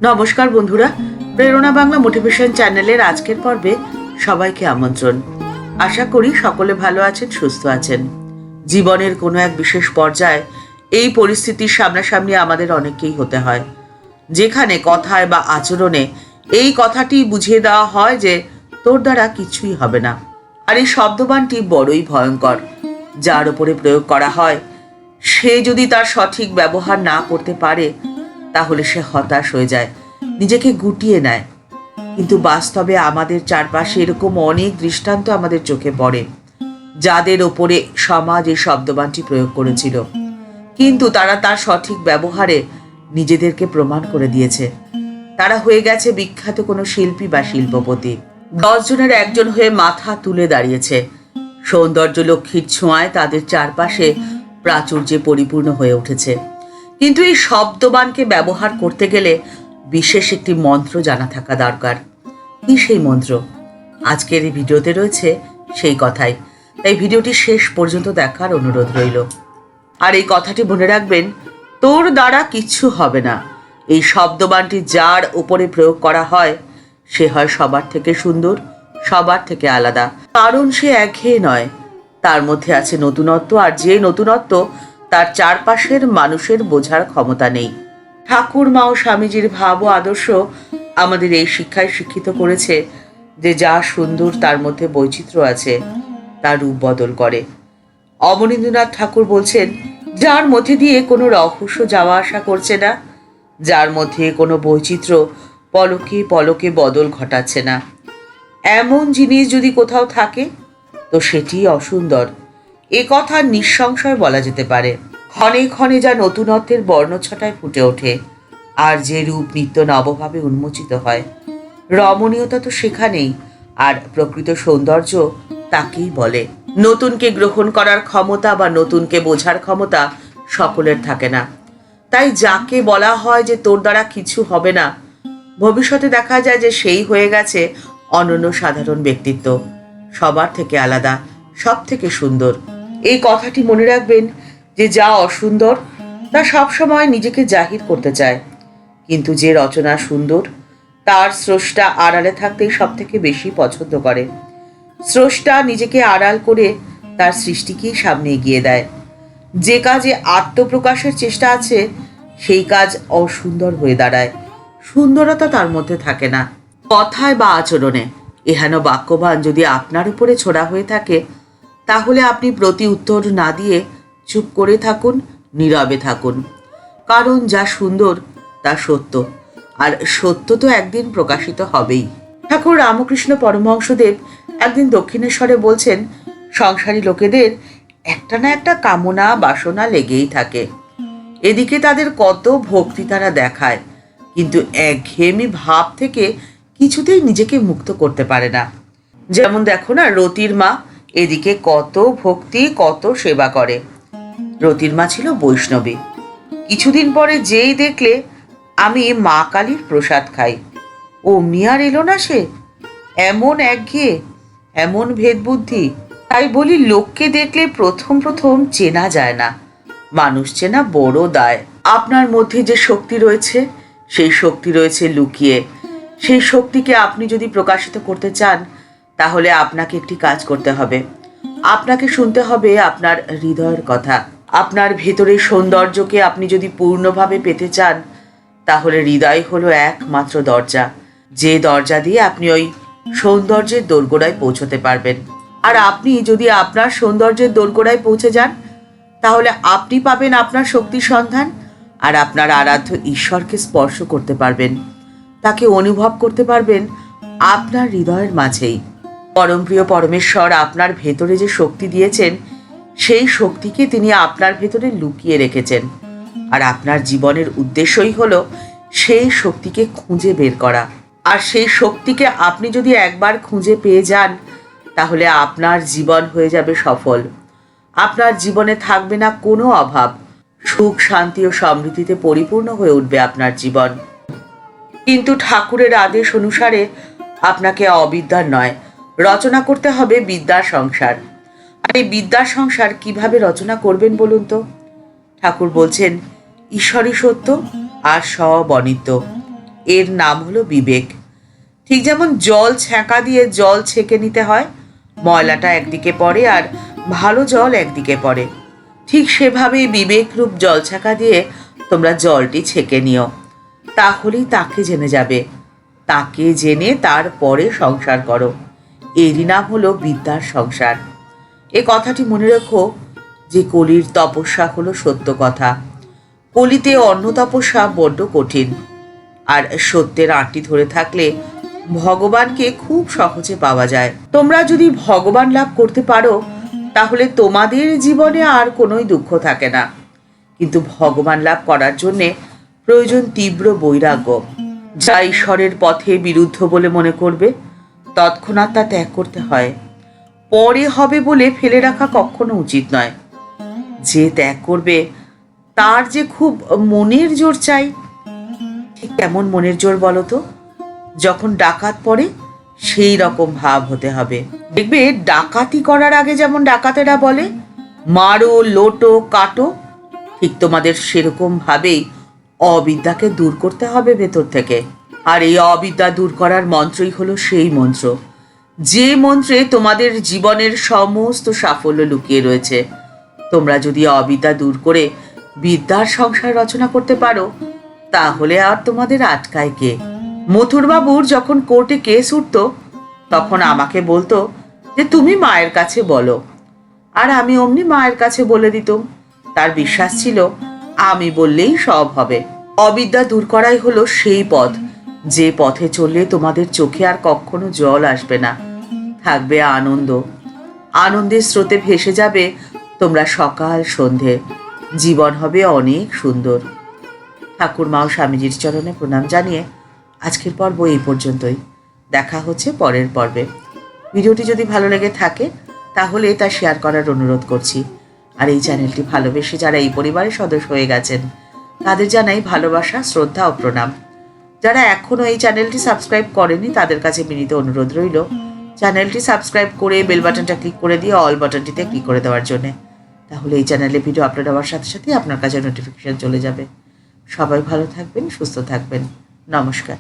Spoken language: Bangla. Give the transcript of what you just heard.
নমস্কার বন্ধুরা, প্রেরণা বাংলা মোটিভেশন চ্যানেলের আজকের পর্বে সবাইকে আমন্ত্রণ। আশা করি সকলে ভালো আছেন, সুস্থ আছেন। জীবনের কোনো এক বিশেষ পর্যায়ে এই পরিস্থিতির সামনাসামনি আমাদের অনেককেই হতে হয়, যেখানে কথায় বা আচরণে এই কথাটি বুঝিয়ে দেওয়া হয় যে তোর দ্বারা কিছুই হবে না। আর এই শব্দবাণটি বড়ই ভয়ঙ্কর। যার উপরে প্রয়োগ করা হয় সে যদি তার সঠিক ব্যবহার না করতে পারে তাহলে সে হতাশ হয়ে যায়, নিজেকে গুটিয়ে নেয়। কিন্তু বাস্তবে আমাদের চারপাশে এরকম অনেক দৃষ্টান্ত আমাদের চোখে পড়ে, যাদের ওপরে সমাজ এই শব্দবাণটি প্রয়োগ করেছিল, কিন্তু তারা তার সঠিক ব্যবহারে নিজেদেরকে প্রমাণ করে দিয়েছে। তারা হয়ে গেছে বিখ্যাত কোনো শিল্পী বা শিল্পপতি। 10 জনের একজন হয়ে মাথা তুলে দাঁড়িয়েছে। সৌন্দর্য লক্ষ্মীর ছোঁয়ায় তাদের চারপাশে প্রাচুর্যে পরিপূর্ণ হয়ে উঠেছে। কিন্তু এই শব্দবাণকে ব্যবহার করতে গেলে বিশেষ একটি মন্ত্র জানা থাকা দরকার। কি সেই মন্ত্র? আজকের এই ভিডিওতে রয়েছে সেই কথাই, তাই ভিডিওটি শেষ পর্যন্ত দেখার অনুরোধ রইল। আর এই কথাটি মনে রাখবেন, তোর দ্বারা কিচ্ছু হবে না। এই শব্দবাণটি যার উপরে প্রয়োগ করা হয় সে হয় সবার থেকে সুন্দর, সবার থেকে আলাদা। কারণ সে একঘেয়ে নয়, তার মধ্যে আছে নতুনত্ব, আর যে নতুনত্ব তার চারপাশের মানুষের বোঝার ক্ষমতা নেই। ঠাকুর মা ও স্বামীজির ভাব ও আদর্শ আমাদের এই শিক্ষায় শিক্ষিত করেছে যে যা সুন্দর তার মধ্যে বৈচিত্র্য আছে, তার রূপ বদল করে। অবনীন্দ্রনাথ ঠাকুর বলছেন, যার মধ্যে দিয়ে কোনো রহস্য যাওয়া আসা করছে না, যার মধ্যে কোনো বৈচিত্র্য পলকে পলকে বদল ঘটাচ্ছে না, এমন জিনিস যদি কোথাও থাকে তো সেটি অসুন্দর। এ কথা নিঃসংশয় বলা যেতে পারে। ক্ষণে ক্ষণে যা নতুনত্বের বর্ণছটায় ফুটে ওঠে, আর যে রূপ নিত্য নবভাবে উন্মোচিত হয়, রমণীয়তা তো সেখানেই। আর প্রকৃত সৌন্দর্য তাকেই বলে। নতুনকে গ্রহণ করার ক্ষমতা বা নতুনকে বোঝার ক্ষমতা সকলের থাকে না। তাই যাকে বলা হয় যে তোর দ্বারা কিছু হবে না, ভবিষ্যতে দেখা যায় যে সেই হয়ে গেছে অনন্য সাধারণ ব্যক্তিত্ব, সবার থেকে আলাদা, সব থেকে সুন্দর। এই কথাটি মনে রাখবেন যে যা অসুন্দর তা সবসময় নিজেকে জাহির করতে চায়, কিন্তু যে রচনা সুন্দর তার স্রষ্টা আড়ালে থাকতেই সব থেকে বেশি পছন্দ করে। স্রষ্টা নিজেকে আড়াল করে তার সৃষ্টিকেই সামনে এগিয়ে দেয়। যে কাজে আত্মপ্রকাশের চেষ্টা আছে সেই কাজ অসুন্দর হয়ে দাঁড়ায়, সুন্দরতা তার মধ্যে থাকে না। কথায় বা আচরণে এহেন বাক্যবান যদি আপনার উপরে ছোড়া হয়ে থাকে, তাহলে আপনি প্রতি উত্তর না দিয়ে চুপ করে থাকুন, নীরবে থাকুন। কারণ যা সুন্দর তা সত্য, আর সত্য তো একদিন প্রকাশিত হবেই। ঠাকুর রামকৃষ্ণ পরমহংসদেব একদিন দক্ষিণেশ্বরে বলছেন, সংসারী লোকেদের একটা না একটা কামনা বাসনা লেগেই থাকে। এদিকে তাদের কত ভক্তি তারা দেখায়, কিন্তু একঘেয়েমি ভাব থেকে কিছুতেই নিজেকে মুক্ত করতে পারে না। যেমন দেখো না, রতির মা এদিকে কত ভক্তি, কত সেবা করে। রতির মা ছিল বৈষ্ণবী। কিছুদিন পরে যেই দেখলে আমি মা কালীর প্রসাদ খাই, অমনি আর এলো না সে। এমন একঘেয়ে, এমন ভেদবুদ্ধি। তাই বলি, লোককে দেখলে প্রথম প্রথম চেনা যায় না, মানুষ চেনা বড় দায়। আপনার মধ্যে যে শক্তি রয়েছে সেই শক্তি রয়েছে লুকিয়ে। সেই শক্তিকে আপনি যদি প্রকাশিত করতে চান, তাহলে আপনাকে একটি কাজ করতে হবে। আপনাকে শুনতে হবে আপনার হৃদয়ের কথা। আপনার ভেতরের সৌন্দর্যকে আপনি যদি পূর্ণভাবে পেতে চান, তাহলে হৃদয় হলো একমাত্র দরজা, যে দরজা দিয়ে আপনি ওই সৌন্দর্যের দোরগোড়ায় পৌঁছতে পারবেন। আর আপনি যদি আপনার সৌন্দর্যের দোরগোড়ায় পৌঁছে যান, তাহলে আপনি পাবেন আপনার শক্তির সন্ধান, আর আপনার আরাধ্য ঈশ্বরকে স্পর্শ করতে পারবেন, তাকে অনুভব করতে পারবেন আপনার হৃদয়ের মাঝেই। পরমপ্রিয় পরমেশ্বর আপনার ভেতরে যে শক্তি দিয়েছেন, সেই শক্তিকে তিনি আপনার ভেতরে লুকিয়ে রেখেছেন। আর আপনার জীবনের উদ্দেশ্যই হলো সেই শক্তিকে খুঁজে বের করা। আর সেই শক্তিকে আপনি যদি একবার খুঁজে পেয়ে যান, তাহলে আপনার জীবন হয়ে যাবে সফল। আপনার জীবনে থাকবে না কোনো অভাব, সুখ, শান্তি ও সমৃদ্ধিতে পরিপূর্ণ হয়ে উঠবে আপনার জীবন। কিন্তু ঠাকুরের আদেশ অনুসারে আপনাকে অবিদ্যার নয়, রচনা করতে হবে বিদ্যার সংসার। আর এই বিদ্যার সংসার কিভাবে রচনা করবেন বলুন তো? ঠাকুর বলছেন, ঈশ্বরই সত্য আর সব অনিত্য। এর নাম হলো বিবেক। ঠিক যেমন জল ছ্যাঁকা দিয়ে জল ছেঁকে নিতে হয়, ময়লাটা একদিকে পড়ে আর ভালো জল একদিকে পড়ে, ঠিক সেভাবেই বিবেকরূপ জল ছ্যাঁকা দিয়ে তোমরা জলটি ছেঁকে নিও। তাহলেই তাকে জেনে যাবে। তাকে জেনে তারপরে সংসার করো। এরই নাম হলো বিদ্যার সংসার। এ কথাটি মনে রেখো যে কলির তপস্যা হলো সত্য কথা। কলিতে অন্য তপস্যা বড্ড কঠিন, আর সত্যের আঁটি ধরে থাকলে ভগবানকে খুব সহজে পাওয়া যায়। তোমরা যদি ভগবান লাভ করতে পারো তাহলে তোমাদের জীবনে আর কোনোই দুঃখ থাকে না। কিন্তু ভগবান লাভ করার জন্যে প্রয়োজন তীব্র বৈরাগ্য। যা ঈশ্বরের পথে বিরুদ্ধ বলে মনে করবে তৎক্ষণাৎ তা ত্যাগ করতে হয়। পরে হবে বলে ফেলে রাখা কখনো উচিত নয়। যে ত্যাগ করবে তার যে খুব মনের জোর চাই। ঠিক কেমন মনের জোর বলো তো? যখন ডাকাত পড়ে সেই রকম ভাব হতে হবে। দেখবে ডাকাতি করার আগে যেমন ডাকাতেরা বলে মারো, লোটো, কাটো, ঠিক তোমাদের সেরকম ভাবেই অবিদ্যাকে দূর করতে হবে ভেতর থেকে। আর এই অবিদ্যা দূর করার মন্ত্রই হলো সেই মন্ত্র, যে মন্ত্রে তোমাদের জীবনের সমস্ত সাফল্য লুকিয়ে রয়েছে। তোমরা যদি অবিদ্যা দূর করে বিদ্যার সংসার রচনা করতে পারো তাহলে আর তোমাদের আটকায় কে? মথুরবাবুর যখন কোর্টে কেস উঠত তখন আমাকে বলতো যে তুমি মায়ের কাছে বলো, আর আমি অমনি মায়ের কাছে বলে দিতাম। তার বিশ্বাস ছিল আমি বললেই সব হবে। অবিদ্যা দূর করাই হলো সেই পথ, যে পথে চললে তোমাদের চোখে আর কখনো জল আসবে না, থাকবে আনন্দ। আনন্দের স্রোতে ভেসে যাবে তোমরা সকাল সন্ধে। জীবন হবে অনেক সুন্দর। ঠাকুরমা ও স্বামীজির চরণে প্রণাম জানিয়ে আজকের পর্ব এই পর্যন্তই। দেখা হচ্ছে পরের পর্বে। ভিডিওটি যদি ভালো লেগে থাকে তাহলে তা শেয়ার করার অনুরোধ করছি। আর এই চ্যানেলটি ভালোবেসে যারা এই পরিবারের সদস্য হয়ে গেছেন তাদের জানাই ভালোবাসা, শ্রদ্ধা ও প্রণাম। যারা এখনও এই চ্যানেলটি সাবস্ক্রাইব করেনি তাদের কাছে বিনীত অনুরোধ রইল চ্যানেলটি সাবস্ক্রাইব করে বেল বাটনটা ক্লিক করে দিয়ে অল বাটনটিতে ক্লিক করে দেওয়ার জন্যে। তাহলে এই চ্যানেলে ভিডিও আপলোড হওয়ার সাথে সাথেই আপনার কাছে নোটিফিকেশন চলে যাবে। সবাই ভালো থাকবেন, সুস্থ থাকবেন। নমস্কার।